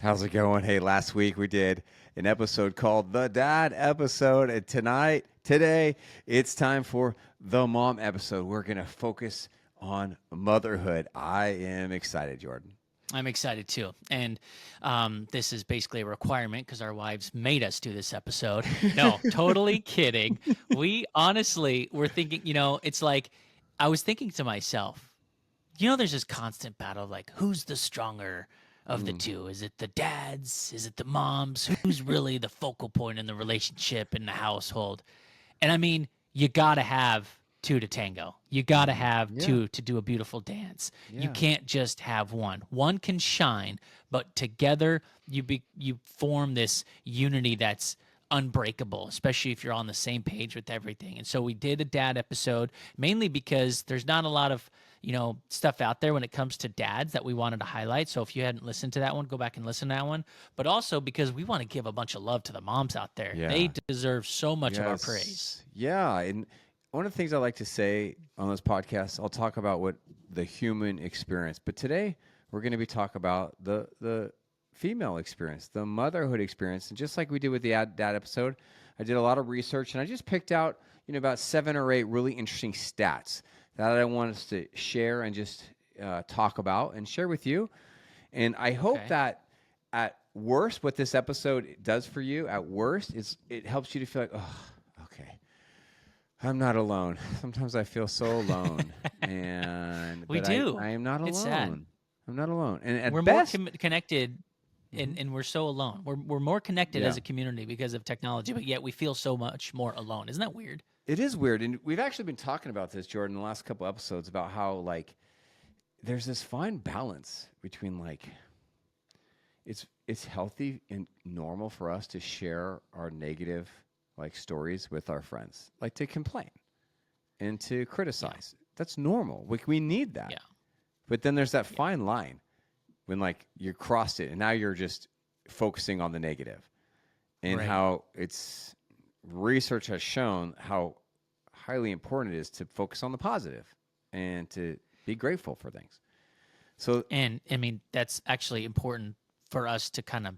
How's it going? Hey, last week we did an episode called The Dad Episode, and today, it's time for the Mom episode. We're going to focus on motherhood. I am excited, Jordan. I'm excited too. And this is basically a requirement because our wives made us do this episode. No, totally kidding. We honestly were thinking, it's like I was thinking to myself, there's this constant battle of like, who's the stronger of the Mm. two? Is it the dads? Is it the moms? Who's really the focal point in the relationship in the household? And I mean, you got to have two to tango. You got to have Yeah, two to do a beautiful dance. You yeah, can't just have one. One can shine, but together you form this unity that's unbreakable, especially if you're on the same page with everything. And so we did a dad episode mainly because there's not a lot of stuff out there when it comes to dads that we wanted to highlight. So if you hadn't listened to that one, go back and listen to that one. But also because we want to give a bunch of love to the moms out there. yeah, They deserve so much of our praise. yes, yeah. And one of the things I like to say on this podcast, I'll talk about what the human experience, but today we're going to be talking about the female experience, the motherhood experience, and just like we did with the dad episode, I did a lot of research and I just picked out about 7 or 8 really interesting stats that I want us to share and just talk about and share with you. And I hope Okay. that at worst, what this episode does for you, at worst, is it helps you to feel like, oh, okay, I'm not alone. Sometimes I feel so alone, We but do. I am not It's sad. alone. I'm not alone. And at We're more best, connected mhm, and we're so alone. We're more connected yeah, as a community because of technology, but yet we feel so much more alone. Isn't that weird? it is weird. And we've actually been talking about this, Jordan, the last couple episodes about how like there's this fine balance between like it's healthy and normal for us to share our negative like stories with our friends, like to complain and to Yeah. criticize. That's normal. We need that. Yeah. But then there's that Yeah. fine line when like you crossed it and now you're just focusing on the negative and Right. how it's research has shown how highly important it is to focus on the positive and to be grateful for things. So And I mean, that's actually important for us to kind of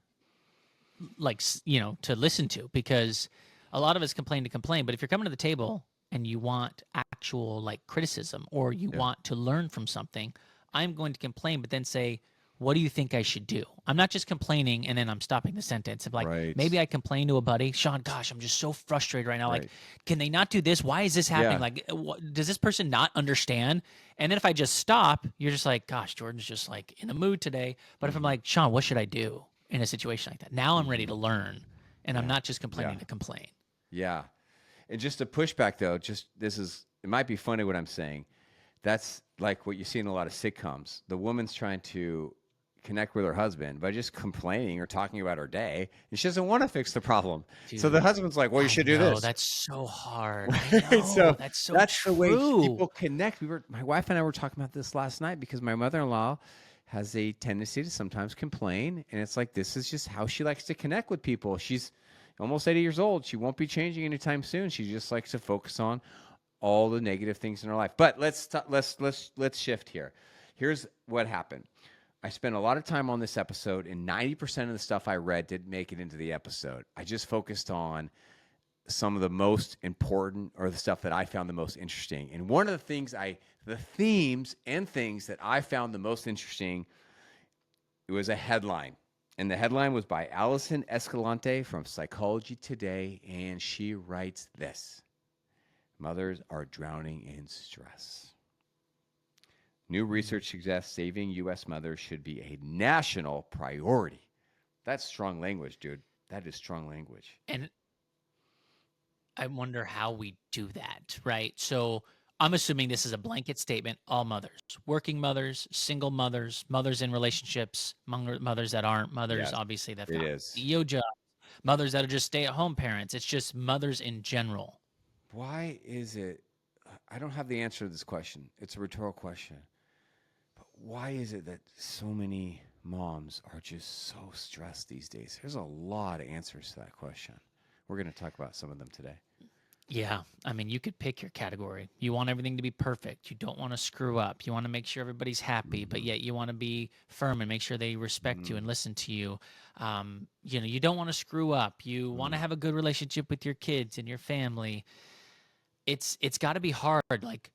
like, to listen to because a lot of us complain to complain. But if you're coming to the table and you want actual like criticism or you yeah, want to learn from something, I'm going to complain, but then say, what do you think I should do? I'm not just complaining and then I'm stopping the sentence. I'm like, right, maybe I complain to a buddy, Sean, gosh, I'm just so frustrated right now. Like, right, can they not do this? Why is this happening? yeah, Like, does this person not understand? And then if I just stop, you're just like, gosh, Jordan's just like in a mood today. But if I'm hmm, like, Sean, what should I do in a situation like that? Now I'm ready hmm, to learn and I'm yeah, not just yeah, complaining to complain. yeah. And just a pushback though, just this is it might be funny what I'm saying. That's like what you see in a lot of sitcoms. The woman's trying to connect with her husband by just complaining or talking about her day, and she doesn't want to fix the problem. So the Dude, husband's like, "Well, you I should do know. this." That's so hard. I Right? So know. That's so that's the way true. people connect. My wife and I were talking about this last night because my mother-in-law has a tendency to sometimes complain, and it's like this is just how she likes to connect with people. She's almost 80 years old. She won't be changing anytime soon. She just likes to focus on all the negative things in her life. But let's shift here. Here's what happened. I spent a lot of time on this episode, and 90% of the stuff I read didn't make it into the episode. I just focused on some of the most important or the stuff that I found the most interesting. And one of the themes and things that I found the most interesting, it was a headline. And the headline was by Allison Escalante from Psychology Today. And she writes this: Mothers are drowning in stress. New Mhm. research suggests saving U.S. mothers should be a national priority. That's strong language, dude. That is strong language. And I wonder how we do that, right? So I'm assuming this is a blanket statement. All mothers, working mothers, single mothers, mothers in relationships, mothers that aren't, mothers Yes, obviously that it found is. CEO jobs, mothers that are just stay at home parents. It's just mothers in general. Why is it? I don't have the answer to this question. It's a rhetorical question. But why is it that so many moms are just so stressed these days? There's a lot of answers to that question. We're going to talk about some of them today. Yeah. I mean, you could pick your category. You want everything to be perfect. You don't want to screw up. You want to make sure everybody's happy, but Mhm. yet you want to be firm and make sure they respect you Mhm. and listen to you. You don't want to screw up. You want to Mhm. have a good relationship with your kids and your family. It's got to be hard. Like,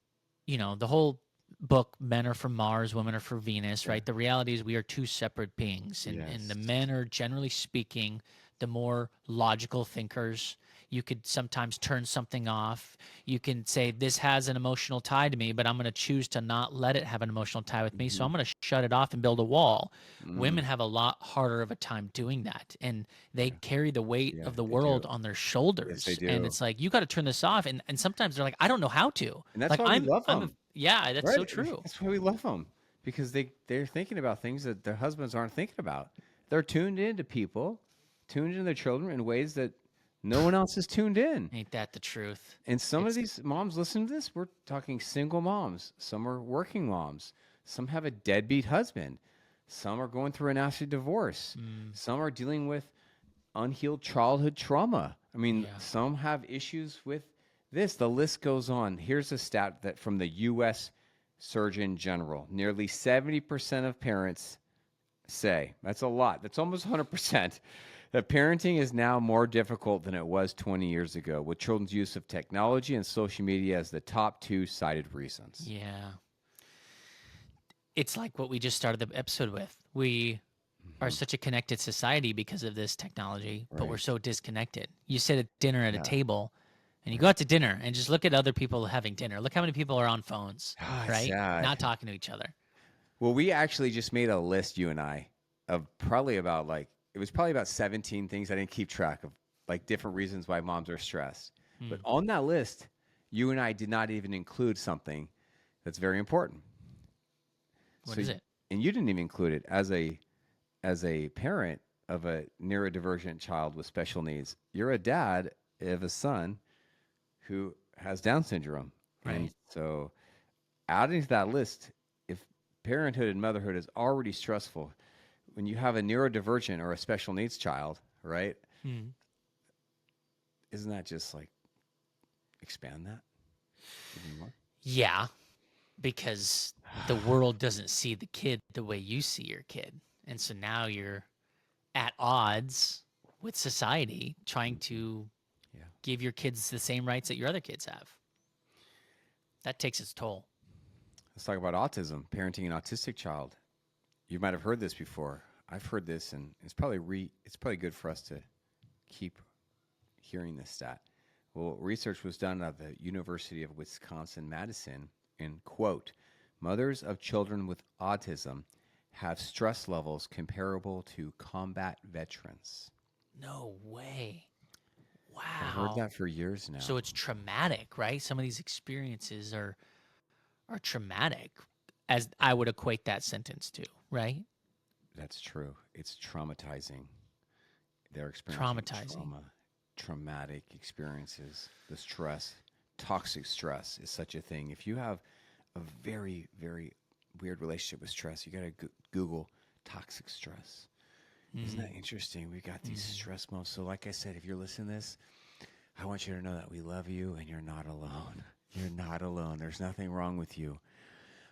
the whole book, Men Are from Mars, Women Are from Venus, Yeah. right? The reality is we are two separate beings, and the Yes. men are, generally speaking, the more logical thinkers. You could sometimes turn something off. You can say, this has an emotional tie to me, but I'm going to choose to not let it have an emotional tie with me. So Mhm. I'm going to shut it off and build a wall. Women Mm. have a lot harder of a time doing that. And they Yeah. carry the weight Yeah, of the they do. world on their Yes, they shoulders. And do. it's like, you got to turn this off. And sometimes they're like, I don't know how to. And that's Like, why we love I'm a, them, yeah, that's right? so true. That's why we love them because they're thinking about things that their husbands aren't thinking about. They're tuned into people, tuned into their children in ways that no one else is tuned in. Ain't that the truth? And some of It's, these moms listen to this. We're talking single moms. Some are working moms. Some have a deadbeat husband. Some are going through a nasty divorce. mm, Some are dealing with unhealed childhood trauma. I mean, yeah, some have issues with this. The list goes on. Here's a stat that from the U.S. Surgeon General: nearly 70% of parents say, that's a lot. That's almost 100%. That parenting is now more difficult than it was 20 years ago, with children's use of technology and social media as the top two cited reasons. yeah. It's like what we just started the episode with. We are Hmm. such a connected society because of this technology, but we're Right. so disconnected. You sit at dinner at a Yeah. table and you go Right. out to dinner and just look at other people having dinner. Look how many people are on phones, Ah, it's right? sad. Not talking to each other. Well, we actually just made a list, you and I, of probably about like, it was probably about 17 things I didn't keep track of, like different reasons why moms are stressed. But Hmm. on that list, you and I did not even include something that's very important. What So, is it? and you didn't even include it as a parent of a neurodivergent child with special needs. You're a dad of a son who has Down syndrome. And Right? so adding to that list, if parenthood and motherhood is already stressful, when you have a neurodivergent or a special needs child, right? Hmm. Isn't that just like expand that even more? Yeah, because the world doesn't see the kid the way you see your kid. And so now you're at odds with society trying Mhm. to Yeah. give your kids the same rights that your other kids have. That takes its toll. Let's talk about autism, parenting an autistic child. You might have heard this before. I've heard this, and it's probably good for us to keep hearing this stat. Well, research was done at the University of Wisconsin-Madison, and quote, mothers of children with autism have stress levels comparable to combat veterans. No way. I've heard Wow. that for years So now. it's traumatic, right? Some of these experiences are traumatic as I would equate that sentence to, right? That's true. It's traumatizing. They're experiencing Traumatizing. traumatic experiences. The stress, toxic stress is such a thing. If you have a very, very weird relationship with stress, you got to Google toxic stress. Isn't Mm, that interesting? We got these mhm. stress modes. So, like I said, if you're listening to this, I want you to know that we love you and you're not alone. You're not alone. There's nothing wrong with you.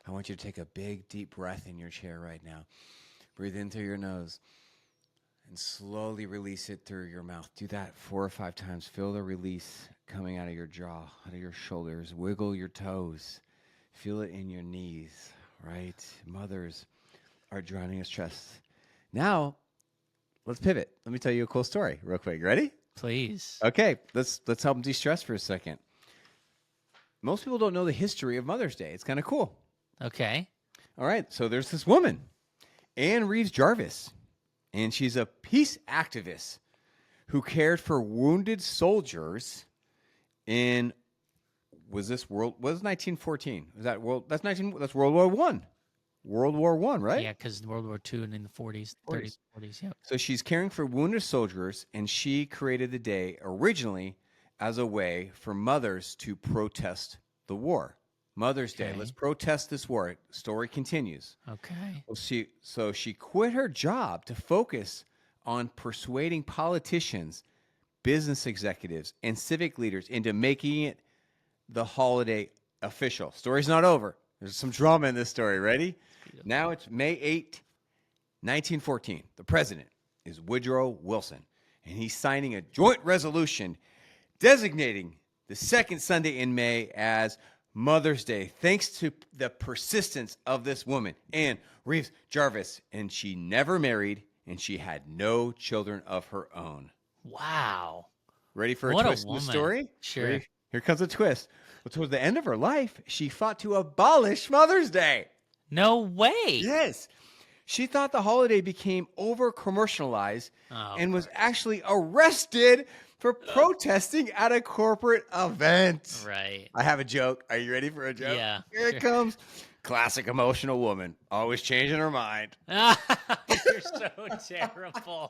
I want you to take a big, deep breath in your chair right now. Breathe in through your nose and slowly release it through your mouth. Do that 4 or 5 times. Feel the release coming out of your jaw, out of your shoulders. Wiggle your toes. Feel it in your knees, right? Mothers are drowning in stress. Now, let's pivot. Let me tell you a cool story real quick. Ready? Please. Okay, let's help them de-stress for a second. Most people don't know the history of Mother's Day. It's kind of cool. Okay. All right, so there's this woman, Anne Reeves Jarvis, and she's a peace activist who cared for wounded soldiers in was 1914? Was that world that's World War 1. World War 1, right? Yeah, because World War II and in the 40s, 30s, 40s. 40s. Yep. So she's caring for wounded soldiers, and she created the day originally as a way for mothers to protest the war. Mother's Day, let's Okay. protest this war. Story continues. Okay. Well, she quit her job to focus on persuading politicians business executives and civic leaders into making it the holiday official. Story's not over. There's some drama in this story. Ready? Now it's May 8, 1914. The president is Woodrow Wilson, and he's signing a joint resolution designating the second Sunday in May as Mother's Day, thanks to the persistence of this woman, Anne Reeves Jarvis. And she never married, and she had no children of her own. Wow. Ready for a What a twist in the woman. story? Sure. Ready? Here comes a twist. Well, towards the end of her life, she fought to abolish Mother's Day. No way. Yes. She thought the holiday became over-commercialized Oh, and was actually arrested for protesting at a corporate event. right. I have a joke. Are you ready for a joke? Yeah, Here it comes. Classic emotional woman, always changing her mind. You're so terrible.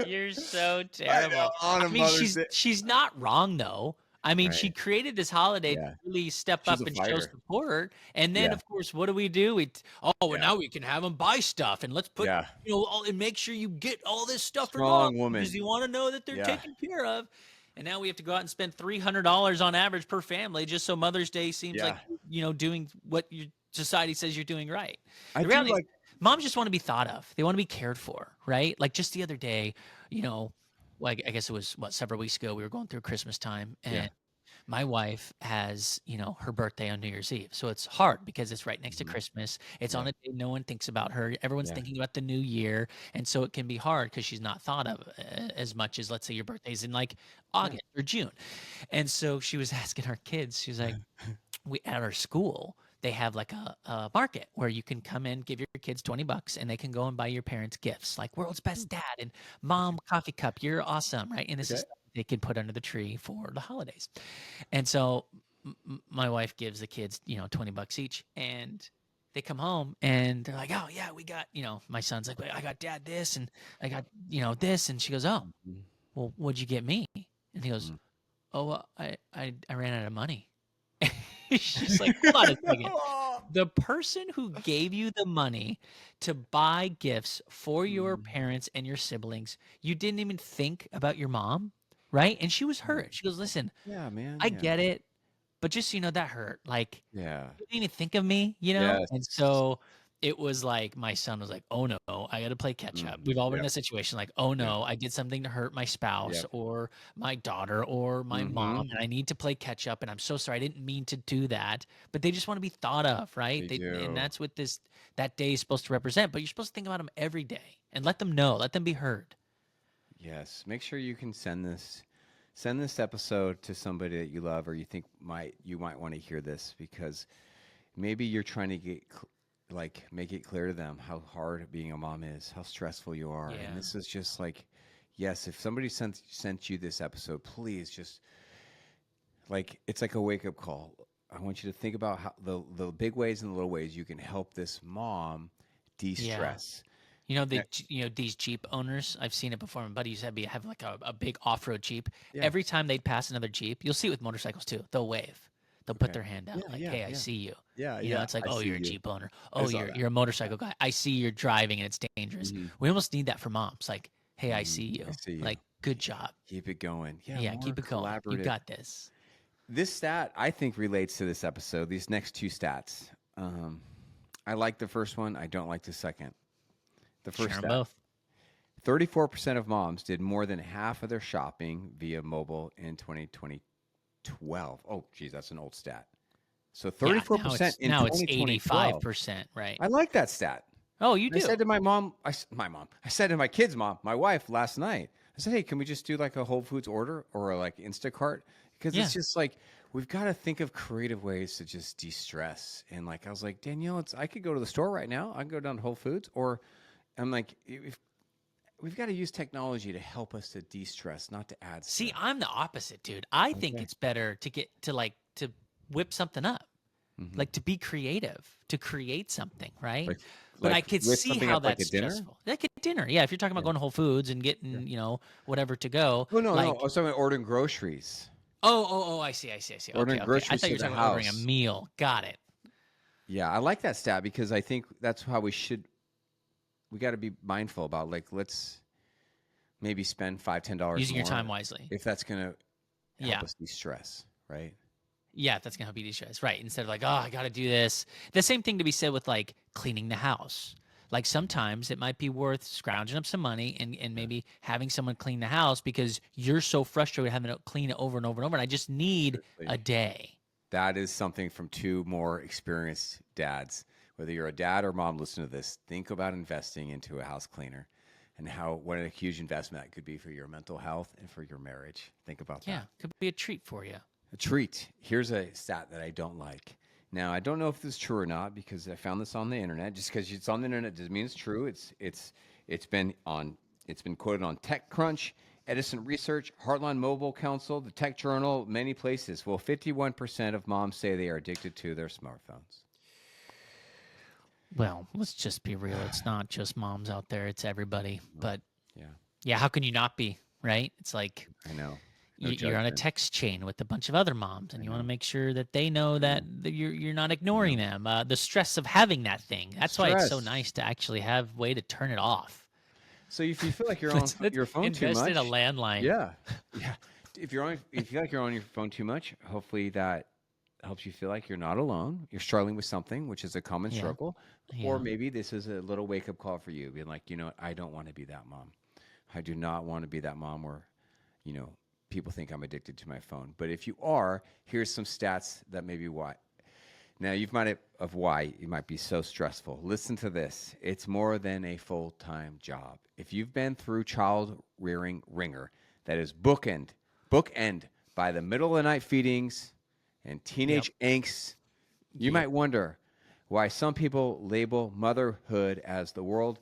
You're so terrible. On a I mean, Mother's Day. she's not wrong though. I mean, she Right. created this holiday Yeah. to really step She's up a and show fighter. support. And then, Yeah. of course, what do? Well, Yeah. now we can have them buy stuff, and let's put, Yeah. and make sure you get all this stuff for Strong mom woman. because you want to know that they're Yeah. taken care of. And now we have to go out and spend $300 on average per family just so Mother's Day seems like doing what your society says you're doing right. I The do reality is, like. moms just want to be thought of. They want to be cared for, right? Like just the other day, like I guess it was several weeks ago, we were going through Christmas time, and Yeah. my wife has, her birthday on New Year's Eve. So it's hard because it's right next to Mhm. Christmas. It's Yeah. on a day no one thinks about her. Everyone's Yeah. thinking about the new year. And so it can be hard because she's not thought of as much as, let's say, your birthday's in like August or June. And so she was asking our kids, she was like, we at our school, they have like a market where you can come in, give your kids $20, and they can go and buy your parents gifts like world's best dad and mom coffee cup. You're awesome, right? And this is Okay. stuff they could put under the tree for the holidays. And so my wife gives the kids, $20 each, and they come home and they're like, "Oh yeah, we got," my son's like, "I got dad this, and I got, this," and she goes, "Oh, Mhm. well, what'd you get me?" And he goes, Mhm. "Oh, well, I ran out of money." She's like, "Hold on a second. The person who gave you the money to buy gifts for your Mhm. parents and your siblings, you didn't even think about your mom, right?" And she was hurt. She goes, "Listen, Yeah, man. I Yeah. get it, but just so you know, that hurt. Like, Yeah. you didn't even think of me, you know?" And Yes. so it was like my son was like, "Oh no, I got to play catch up." We've all been in Yep. a situation like, "Oh Yep. no, I did something to hurt my spouse Yep. or my daughter or my mom, Mhm. and I need to play catch up. And I'm so sorry, I didn't mean to do that." But they just want to be thought of, right? They And do. that's what that day is supposed to represent. But you're supposed to think about them every day and let them know, let them be heard. Yes. Make sure you can send this episode to somebody that you love or you think you might want to hear this, because maybe you're trying to make it clear to them how hard being a mom is, how stressful you are. Yeah. And this is just like, yes, if somebody sent you this episode, please just it's like a wake up call. I want you to think about how the big ways and the little ways you can help this mom de-stress. Yeah. These Jeep owners, I've seen it before. My buddy used to have like a big off-road Jeep. Yeah. Every time they'd pass another Jeep, you'll see it with motorcycles too. They'll wave. They'll put Okay. their hand out Yeah, like, yeah, "Hey, I yeah. see you." Yeah, It's like, I "Oh, see you're a you. Jeep owner. I Oh, saw you're that. you're a motorcycle guy. I see you're driving and it's dangerous." Mhm. We almost need that for moms. Like, "Hey, I see I you. see you. Like, good job. Keep it going. Yeah, Yeah, more keep it going. You collaborative. got this." This stat I think relates to this episode. These next two stats. I like the first one. I don't like the second. The Share first 'em stat. both. 34% of moms did more than half of their shopping via mobile in 2012. Oh, geez, that's an old stat. So Yeah, 34% in now it's 2012. 85%, right? I like that stat. Oh, you I said do? to I said to my kid's mom, my wife last night, I said, hey, can we just do like a Whole Foods order or like Instacart? Because Yeah. it's just like, we've got to think of creative ways to just de-stress. And like, I was like, Danielle, I could go to the store right now. I can go down to Whole Foods, or I'm like, we've got to use technology to help us to de-stress, not to add See, stress. I'm the opposite, dude. I think Okay. it's better to get to whip something up. Mhm. Like to be creative, to create something, right? Like, But I like could whip see something how up like a that's dinner? stressful. Like at dinner, yeah. If you're talking about Yeah. going to Whole Foods and Yeah. getting, whatever to go, Oh, no, no. I like, was talking about ordering groceries. oh, I see. Okay, Ordering okay. I groceries thought to you were the talking about ordering a house. meal. Got it. Yeah, I like that stat because I think that's how we got to be mindful about, like, let's maybe spend $5, $10 Using your time more wisely. if that's going to help Yeah. us de-stress, right? Yeah, that's gonna help you de-stress, right? Instead of like, oh, I got to do this. The same thing to be said with like cleaning the house. Like sometimes it might be worth scrounging up some money and Yeah, maybe having someone clean the house because you're so frustrated having to clean it over and over and over. And I just need a seriously. day. That is something from two more experienced dads. Whether you're a dad or mom, listen to this. Think about investing into a house cleaner and how what a huge investment that could be for your mental health and for your marriage. Think about Yeah, that. could be a treat for you. A treat. Here's a stat that I don't like. Now, I don't know if this is true or not because I found this on the internet. Just because it's on the internet doesn't mean it's true. It's been on it's been quoted on TechCrunch, Edison Research, Heartland Mobile Council, the Tech Journal, many places. Well, 51% of moms say they are addicted to their smartphones. Well, let's just be real. It's not just moms out there; it's everybody. Well, But yeah, yeah, how can you not be, right? It's like I know. No you're on a judgment. text chain with a bunch of other moms, I and you want to know. make sure that they know I know. that you're not I ignoring know. them. The stress of having that thing. That's why it's so Stress. nice to actually have a way to turn it off. So if you feel like you're on Let's your phone too invest in a much, landline. yeah, yeah. If you feel like you're on your phone too much, hopefully that helps you feel like you're not alone. You're struggling with something, which is a common Yeah, struggle, or yeah. maybe this is a little wake up call for you, being like, you know what, I don't want to be that mom. I do not want to be that mom where, you know, people think I'm addicted to my phone. But if you are, here's some stats that maybe why. Now you've might have of why it might be so stressful. Listen to this. It's more than a full-time job. If you've been through child rearing ringer, that is bookend by the middle of the night feedings and Yep. teenage angst, you Yep. might wonder why some people label motherhood as the world's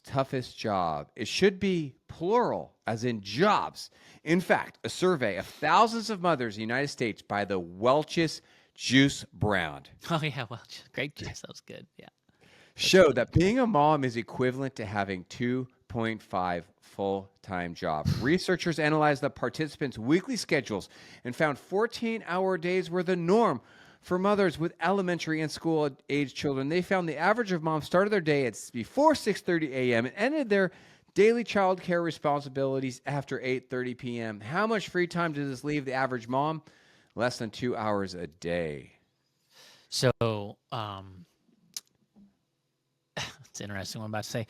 toughest job. It should be plural, as in jobs. In fact, a survey of thousands of mothers in the United States by the Welch's Juice Brown Oh yeah. Well, grape juice. That was good. Yeah, that's showed funny. that being a mom is equivalent to having 2.5 full-time jobs. Researchers analyzed the participants' weekly schedules and found 14-hour days were the norm for mothers with elementary and school age children. They found the average of moms started their day at before 6:30 a.m. and ended their daily child care responsibilities after 8:30 p.m. How much free time does this leave the average mom? Less than 2 hours a day. So, it's interesting what I'm about to say.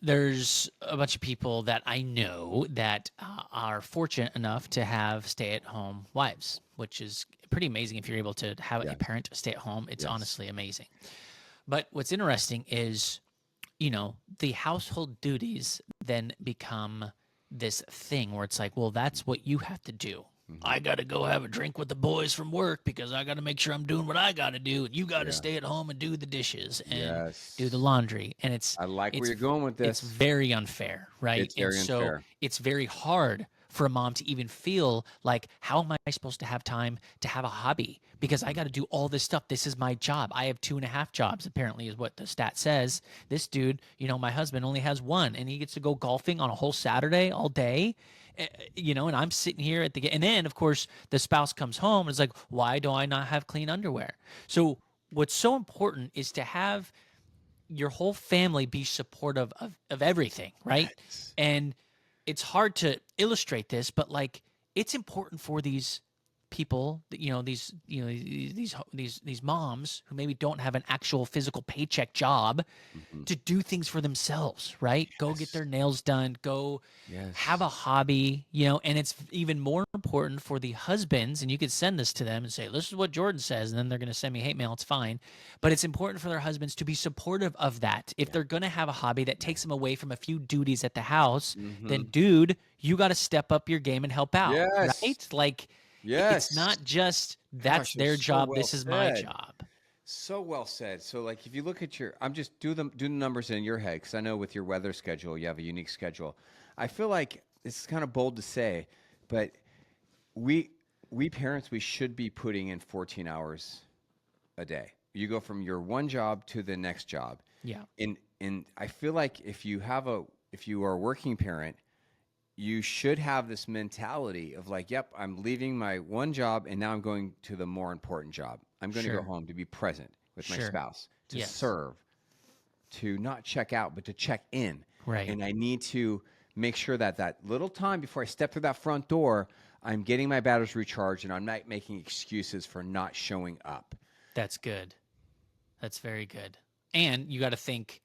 There's a bunch of people that I know that are fortunate enough to have stay-at-home wives, which is pretty amazing. If you're able to have a Yes. parent stay at home, it's Yes. honestly amazing. But what's interesting is, the household duties then become this thing where it's like, well, that's what you have to do. Hmm. I got to go have a drink with the boys from work because I got to make sure I'm doing what I got to do, and you got to Yeah. stay at home and do the dishes and do the Yes. laundry. And it's I like where it's you're going with it's this. very unfair, right? It's And very so unfair. it's very hard for a mom to even feel like, how am I supposed to have time to have a hobby? Because I Mhm. got to do all this stuff. This is my job. I have 2.5 jobs, apparently, is what the stat says. This dude, my husband only has one, and he gets to go golfing on a whole Saturday all day. And I'm sitting here and then, of course, the spouse comes home and it's like, why do I not have clean underwear? So, what's so important is to have your whole family be supportive of everything, right? Yes. And it's hard to illustrate this, but like it's important for these people, these moms who maybe don't have an actual physical paycheck job Mhm. to do things for themselves, right? Go get Yes. their nails done, go have Yes. a hobby, and it's even more important for the husbands. And you could send this to them and say, this is what Jordan says. And then they're going to send me hate mail. It's fine. But it's important for their husbands to be supportive of that. If Yeah. they're going to have a hobby that Yeah. takes them away from a few duties at the house, then Mhm. dude, you got to step up your game and help out, Yes. right? Like it's Yes. not just that's Gosh, their that's so job, well this is my said. job. So well said. So, like, if you look at your, I'm just do the numbers in your head because I know with your weather schedule, you have a unique schedule. I feel like it's kind of bold to say, but we we parents we should be putting in 14 hours a day. You go from your one job to the next job. Yeah. And I feel like if you are a working parent, you should have this mentality of like, yep, I'm leaving my one job and now I'm going to the more important job. I'm going to go Sure. home to be present with my Sure. spouse, to Yes. serve, to not check out, but to check in. Right. And I need to make sure that that little time before I step through that front door, I'm getting my batteries recharged and I'm not making excuses for not showing up. That's good. That's very good. And you got to think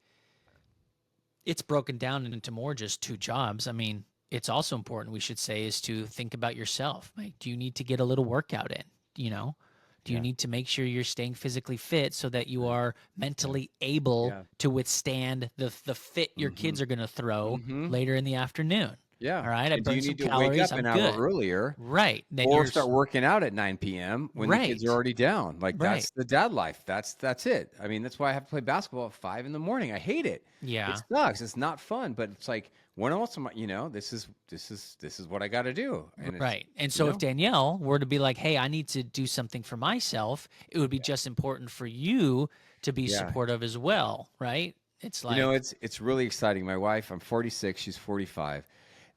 it's broken down into more just two jobs. I mean, it's also important, we should say, is to think about yourself. Like, do you need to get a little workout in? You know, do you Yeah. need to make sure you're staying physically fit so that you Right. are mentally able Yeah. to withstand the fit your Mm-hmm. kids are going to throw Mm-hmm. later in the afternoon? Yeah. All right, I And do you burned some need to wake calories. up I'm an hour good. earlier Right. Then or you're start working out at 9 p.m. when the kids are right. already down? Like Right. that's the dad life. That's it. I mean, that's why I have to play basketball at 5 in the morning. I hate it. It Yeah. sucks. It's not fun, but it's like when else am I, this is what I got to do. And it's, Right. And you so if know, Danielle were to be like, hey, I need to do something for myself, it would be just important for you to be yeah. supportive as well. Right. It's like, It's really exciting. My wife, I'm 46, she's 45.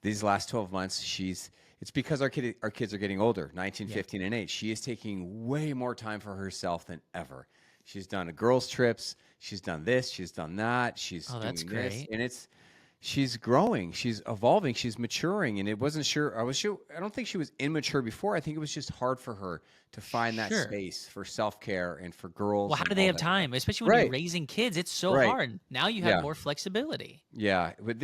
These last 12 months, it's because our kids are getting older, 19, yeah. 15, and 8. She is taking way more time for herself than ever. She's done girls trips, she's done this, she's done that, she's Oh, that's doing this, great. and she's growing, she's evolving, she's maturing, and it wasn't sure I don't think she was immature before. I think it was just hard for her to find that Sure. space for self-care and for Well, girls how and do they all have that stuff. time? Especially when you're Right. raising kids, it's so Right. hard. Now you have Yeah. more flexibility. Yeah, but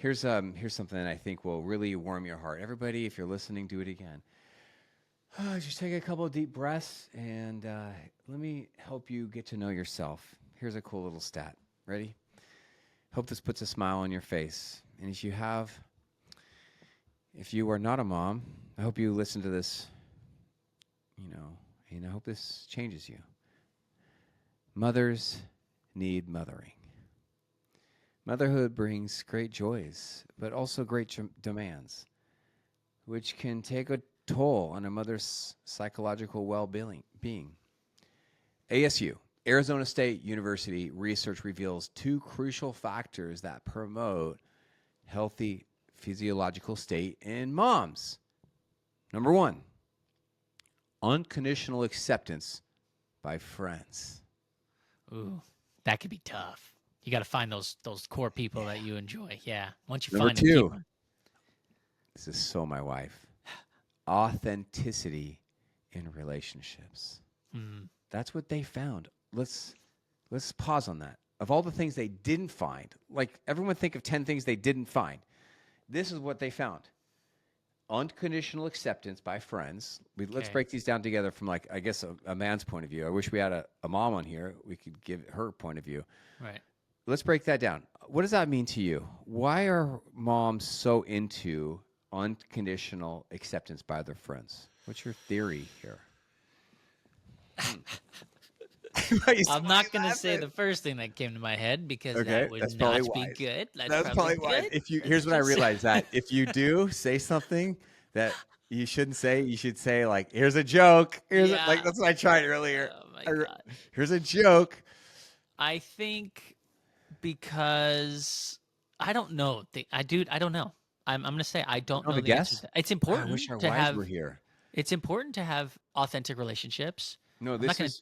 here's something that I think will really warm your heart. Everybody, if you're listening, do it again. Just take a couple of deep breaths and let me help you get to know yourself. Here's a cool little stat. Ready? Hope this puts a smile on your face. And if you are not a mom, I hope you listen to this, and I hope this changes you. Mothers need mothering. Motherhood brings great joys, but also great demands, which can take a toll on a mother's psychological well-being. ASU, Arizona State University research reveals two crucial factors that promote healthy physiological state in moms. Number one, unconditional acceptance by friends. Ooh, that could be tough. You got to find those core people that you enjoy. Yeah. Once you Number find them, keep two, them. this is so my wife, authenticity in relationships. Mm, That's what they found. Let's pause on that. Of all the things they didn't find, like everyone think of 10 things they didn't find. This is what they found. Unconditional acceptance by friends. Let's okay. break these down together from like I guess a man's point of view. I wish we had a mom on here. We could give her point of view. Right. Let's break that down. What does that mean to you? Why are moms so into unconditional acceptance by their friends? What's your theory here? Why I'm you not going to say laughing? the first thing that came to my head because that Okay, would that's probably not be wise. good. That's That's probably probably wise. good. If you Let's here's what I just realized that if you do say something that you shouldn't say, you should say like, "Here's a joke." Like yeah. that's what I tried earlier. Oh my I re- god. Here's a joke. I think because I don't know. I don't know. I'm gonna say I You don't don't have know a the answer to guess? that. It's I wish important our to wives were have. here. It's important to have authentic relationships. No, I'm not this gonna. is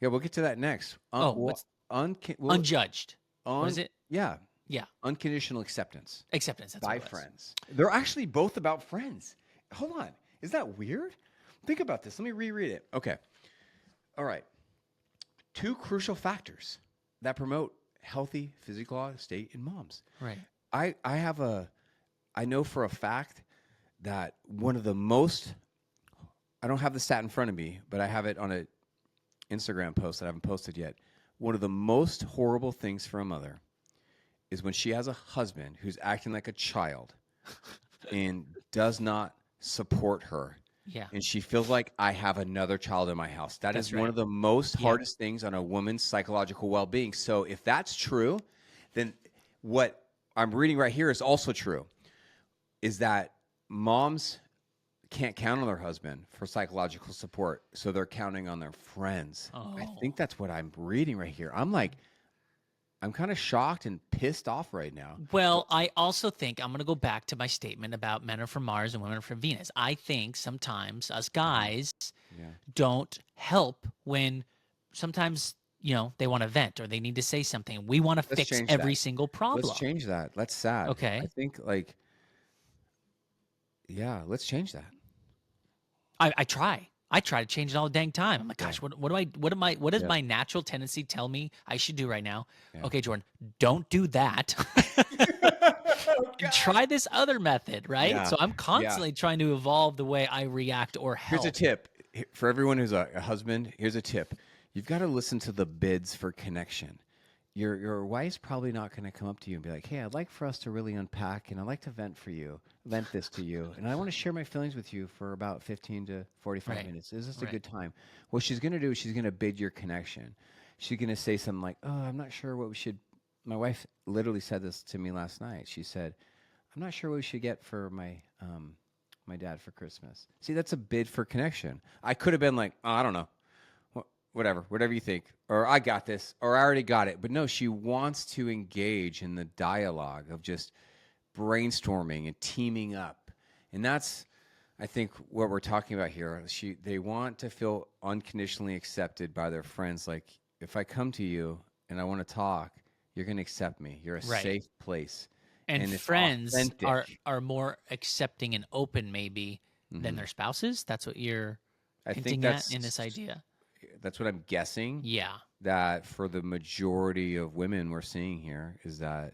yeah. We'll get to that next. Oh, what's Well, unjudged? What is on it? yeah, Yeah, unconditional acceptance acceptance. That's what by it was. friends. They're actually both about friends. Hold on, is that weird? Think about this. Let me reread it. Okay. All right. Two crucial factors that promote healthy physical state in moms. Right. I have I know for a fact that one of the most I don't have the stat in front of me, but I have it on a Instagram post that I haven't posted yet. One of the most horrible things for a mother is when she has a husband who's acting like a child and does not support her. Yeah, And she feels like I have another child in my house. That is that's one right. of the most Yeah. hardest things on a woman's psychological well being. So, if that's true, then what I'm reading right here is also true is that moms can't count on their husband for psychological support. So, they're counting on their friends. I Oh. think that's what I'm reading right here. I'm kind of shocked and pissed off right now. Well, I also think I'm going to go back to my statement about men are from Mars and women are from Venus. I think sometimes us guys Yeah. don't help when sometimes they want to vent or they need to say something. We want to Let's fix change that. every single Let's problem. change that. That's sad. I Okay. think like, yeah, let's change that. I try. I try to change it all the dang time. I'm like, Yeah. gosh, what does Yeah. my natural tendency tell me I should do right now? Yeah. Okay, Jordan, don't do that. Oh And God. try this other method, right? Yeah. So I'm Yeah. constantly trying to evolve the way I react or Here's a help. tip for everyone who's a husband. Here's a tip: you've got to listen to the bids for connection. Your wife's probably not going to come up to you and be like, "Hey, I'd like for us to really unpack, and I'd like to vent this to you, and I want to share my feelings with you for about 15 to 45 Right. minutes. Is this a Right. good time?" What she's going to do is she's going to bid your connection. She's going to say something like, "Oh, I'm not sure what we should." My wife literally said this to me last night. She said, "I'm not sure what we should get for my dad for Christmas." See, that's a bid for connection. I could have been like, "Oh, I don't know, whatever you think," or "I got this," or "I already got it." But no, she wants to engage in the dialogue of just brainstorming and teaming up, and that's, I think, what we're talking about here. They want to feel unconditionally accepted by their friends. Like, if I come to you and I want to talk, you're going to accept me. You're a Right. safe place, And and it's friends authentic. are more accepting and open maybe than Hmm. their spouses. That's what you're I think hinting at in this idea. that's what I'm guessing. Yeah. That for the majority of women we're seeing here is that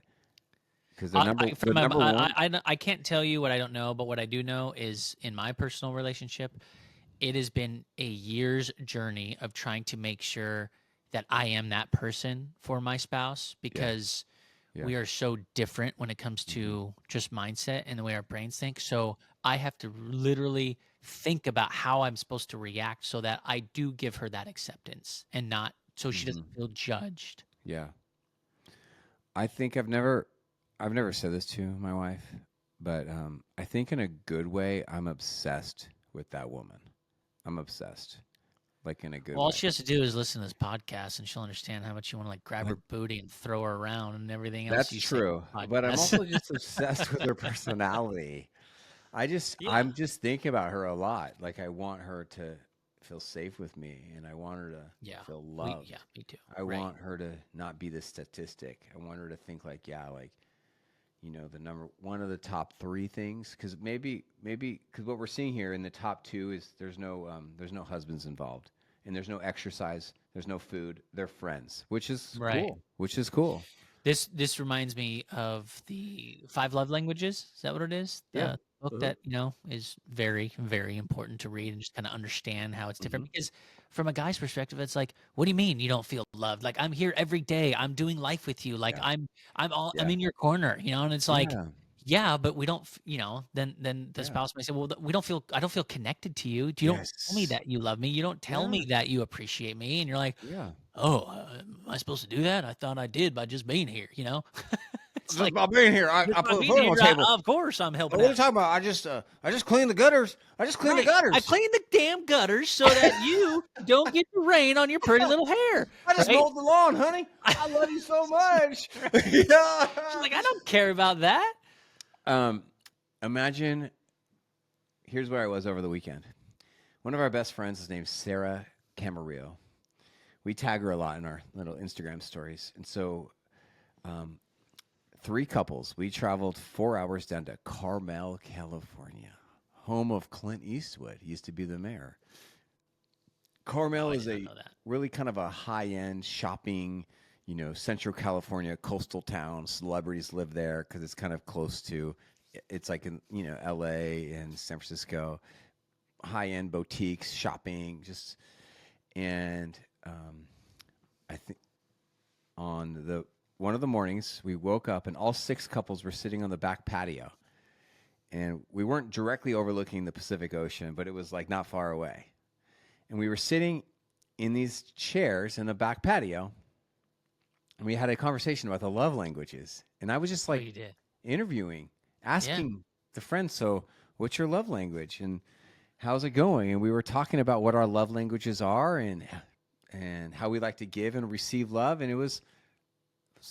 because I, the from my, number one. I can't tell you what I don't know, but what I do know is in my personal relationship, it has been a year's journey of trying to make sure that I am that person for my spouse Yeah, because yeah. we are so different when it comes Hmm. to just mindset and the way our brains think. So I have to literally think about how I'm supposed to react so that I do give her that acceptance and not so she Hmm. doesn't feel judged. Yeah, I think I've never said this to my wife, but I think in a good way, I'm obsessed with that woman. I'm obsessed, like in a good Well, all way. she has to do is listen to this podcast and she'll understand how much you want to like grab her Like, booty and throw her around and everything else that's you say true, on but the I'm podcast. also just obsessed with her personality. Yeah. I'm just thinking about her a lot. Like, I want her to feel safe with me, and I want her to Yeah. feel Yeah, loved. me too. I Right. want her to not be the statistic. I want her to think like, yeah, like, the number one of the top three things, because maybe because what we're seeing here in the top two is there's no husbands involved, and there's no exercise, there's no food. They're friends, which is Right. cool. Which is cool. This reminds me of the Five Love Languages. Is that what it is? Yeah. The book Uh-huh. that, is very, very important to read and just kind of understand how it's different. Hmm. Because from a guy's perspective, it's like, what do you mean you don't feel loved? Like I'm here every day. I'm doing life with you. Like Yeah. I'm Yeah. in your corner, and it's like, Yeah. yeah, but we don't, then the Yeah. spouse may say, well, I don't feel connected to you. You don't tell me Yes. that you love me. You don't tell Yeah. me that you appreciate me. And you're like, Yeah. oh, am I supposed to do that? I thought I did by just being here, It's Just like, by being here, just I by put being food on here, the table. of course I'm helping What are you out. talking about? I just cleaned the gutters. I just cleaned the Right. I gutters. cleaned the damn gutters so that you don't get the rain on your pretty little hair, I just right? mowed the lawn, honey. I love you so much. Yeah. She's like, I don't care about that. Um, Imagine, here's where I was over the weekend. One of our best friends is named Sarah Camarillo. We tag her a lot in our little Instagram stories. And so, um, three couples, we traveled 4 hours down to Carmel, California, home of Clint Eastwood. He used to be the mayor. Oh, Carmel I is did not a know that. really kind of a high end shopping, Central California coastal town. Celebrities live there because it's kind of close to, it's like in, LA and San Francisco, high end boutiques, shopping, just, and I think on one of the mornings we woke up and all six couples were sitting on the back patio. And we weren't directly overlooking the Pacific Ocean, but it was like not far away. And we were sitting in these chairs in the back patio, and we had a conversation about the love languages. And I was just Oh, like you did. interviewing, Yeah. asking the friends, so what's your love language and how's it going? And we were talking about what our love languages are and how we like to give and receive love. And it was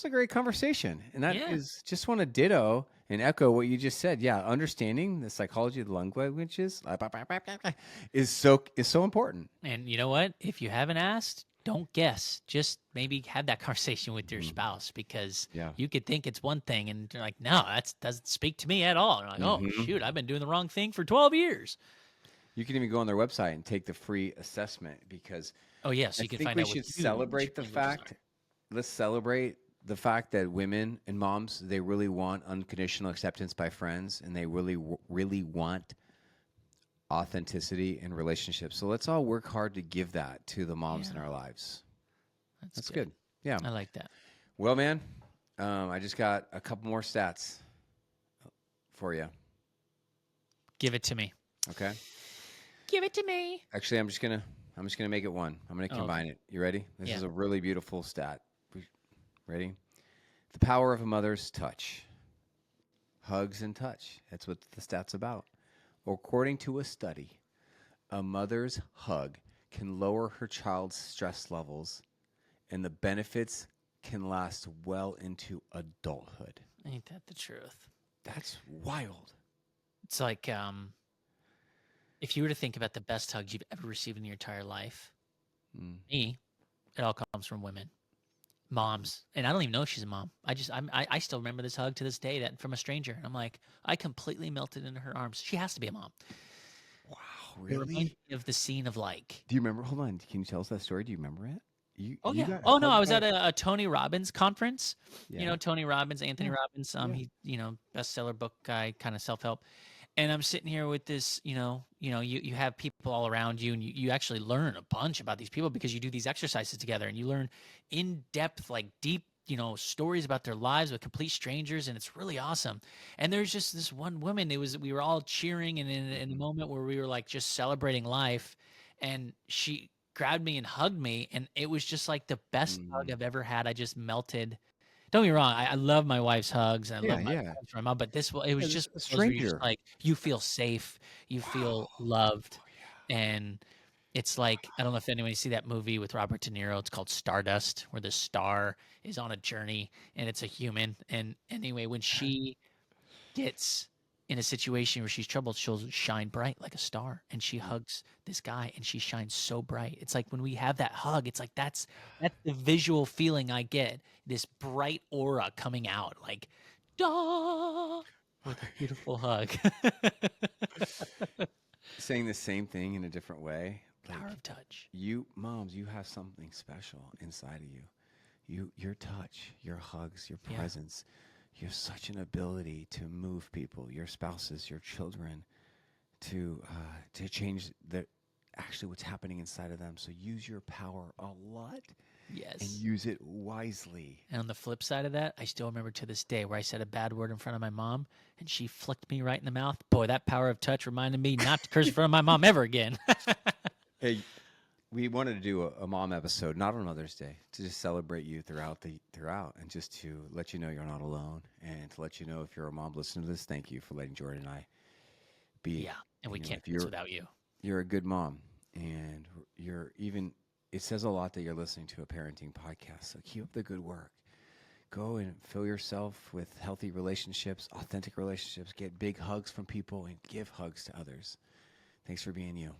a great conversation. And that Yeah. is just want to ditto and echo what you just said. Yeah, understanding the psychology of the languages is so important. And you know what? If you haven't asked, don't guess. Just maybe have that conversation with your spouse, because Yeah. you could think it's one thing and they're like, no, that doesn't speak to me at all. And you're like, oh, Hmm. shoot, I've been doing the wrong thing for 12 years. You can even go on their website and take the free assessment because Oh, yes, I you can think find we out what should huge celebrate the languages are. fact. Let's celebrate the fact that women and moms, they really want unconditional acceptance by friends, and they really want authenticity in relationships. So let's all work hard to give that to the moms in Yeah, our lives. that's That's good. good. Yeah. I like that. Well, man, I just got a couple more stats for you. Give it to me. Okay. Give it to me. Actually, I'm just gonna make it one. I'm gonna Oh, okay. combine it. You ready? This Yeah. is a really beautiful stat. Ready? The power of a mother's touch. Hugs and touch. That's what the stat's about. According to a study, a mother's hug can lower her child's stress levels, and the benefits can last well into adulthood. Ain't that the truth? That's wild. It's like, if you were to think about the best hugs you've ever received in your entire life, Mm. me, it all comes from women, moms, and I don't even know if she's a mom. I still remember this hug to this day, that from a stranger. And I'm like, I completely melted into her arms. She has to be a mom. Wow, It reminds really? me of the scene of like, Do you remember? Hold on. Can you tell us that story? Do you remember it? You oh you yeah, got oh no, I hugged was by? at a Tony Robbins conference. You Yeah. know, Tony Robbins, Anthony Yeah. Robbins. Yeah. He, bestseller book guy, kind of self help. And I'm sitting here with this, you have people all around you, and you actually learn a bunch about these people because you do these exercises together, and you learn in depth, like deep, stories about their lives with complete strangers, and it's really awesome. And there's just this one woman. We were all cheering, and in a Mhm. moment where we were like just celebrating life, and she grabbed me and hugged me, and it was just like the best hug Mm. I've ever had. I just melted. Don't get me wrong. I love my wife's hugs, and I Yeah. love my Yeah. hugs from my mom. But it Yeah. was This just a those where you're just stranger. like, you feel safe, you feel Wow. loved, Oh yeah. and it's like, I don't know if anyone see that movie with Robert De Niro. It's called Stardust, where the star is on a journey and it's a human. And anyway, when she gets in a situation where she's troubled, she'll shine bright like a star. And she Mm. hugs this guy and she shines so bright. It's like when we have that hug, it's like that's the visual feeling I get. This bright aura coming out, like da, with a beautiful hug. Saying the same thing in a different way. Power Like of touch. you moms, you have something special inside of you. Your touch, your hugs, your Yeah. presence. You have such an ability to move people, your spouses, your children, to change the actually what's happening inside of them. So use your power a lot and Yes. use it wisely. And on the flip side of that, I still remember to this day where I said a bad word in front of my mom and she flicked me right in the mouth. Boy, that power of touch reminded me not to curse in front of my mom ever again. Hey, we wanted to do a mom episode, not on Mother's Day, to just celebrate you throughout, and just to let you know you're not alone, and to let you know if you're a mom listening to this, thank you for letting Jordan and I be. Yeah. And we can't If do this without you. you're a good mom, and you're even, it says a lot that you're listening to a parenting podcast. So keep up the good work. Go and fill yourself with healthy relationships, authentic relationships. Get big hugs from people, and give hugs to others. Thanks for being you.